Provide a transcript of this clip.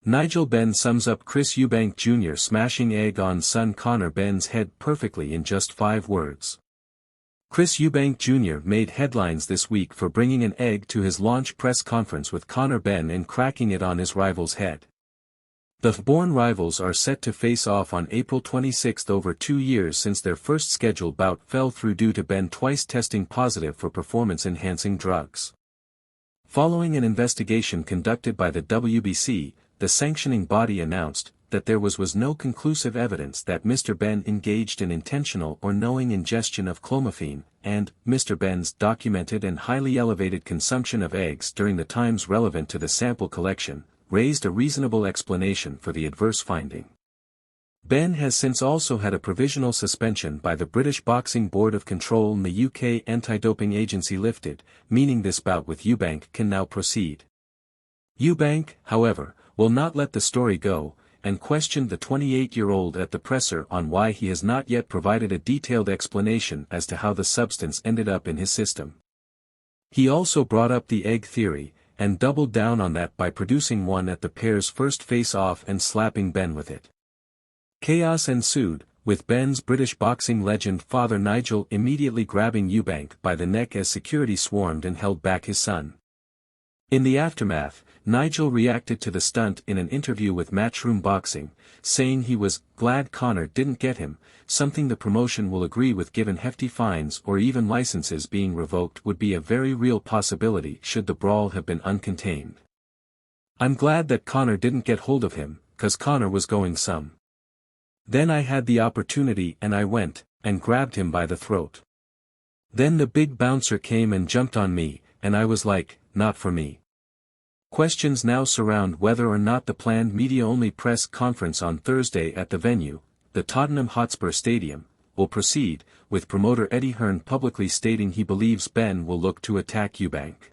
Nigel Benn sums up Chris Eubank Jr. smashing egg on son Conor Benn's head perfectly in just 5 words. Chris Eubank Jr. made headlines this week for bringing an egg to his launch press conference with Conor Benn and cracking it on his rival's head. The born rivals are set to face off on April 26 over 2 years since their first scheduled bout fell through due to Benn twice testing positive for performance-enhancing drugs. Following an investigation conducted by the WBC, the sanctioning body announced that there was no conclusive evidence that Mr. Benn engaged in intentional or knowing ingestion of clomiphene, and Mr. Benn's documented and highly elevated consumption of eggs during the times relevant to the sample collection raised a reasonable explanation for the adverse finding. Benn has since also had a provisional suspension by the British Boxing Board of Control and the UK anti-doping agency lifted, meaning this bout with Eubank can now proceed. Eubank, however, will not let the story go, and questioned the 28-year-old at the presser on why he has not yet provided a detailed explanation as to how the substance ended up in his system. He also brought up the egg theory, and doubled down on that by producing one at the pair's first face-off and slapping Benn with it. Chaos ensued, with Benn's British boxing legend father Nigel immediately grabbing Eubank by the neck as security swarmed and held back his son. In the aftermath, Nigel reacted to the stunt in an interview with Matchroom Boxing, saying he was glad Conor didn't get him, something the promotion will agree with given hefty fines or even licenses being revoked would be a very real possibility should the brawl have been uncontained. I'm glad that Conor didn't get hold of him, 'cause Conor was going some. Then I had the opportunity and I went, and grabbed him by the throat. Then the big bouncer came and jumped on me, and I was like, not for me. Questions now surround whether or not the planned media-only press conference on Thursday at the venue, the Tottenham Hotspur Stadium, will proceed, with promoter Eddie Hearn publicly stating he believes Benn will look to attack Eubank.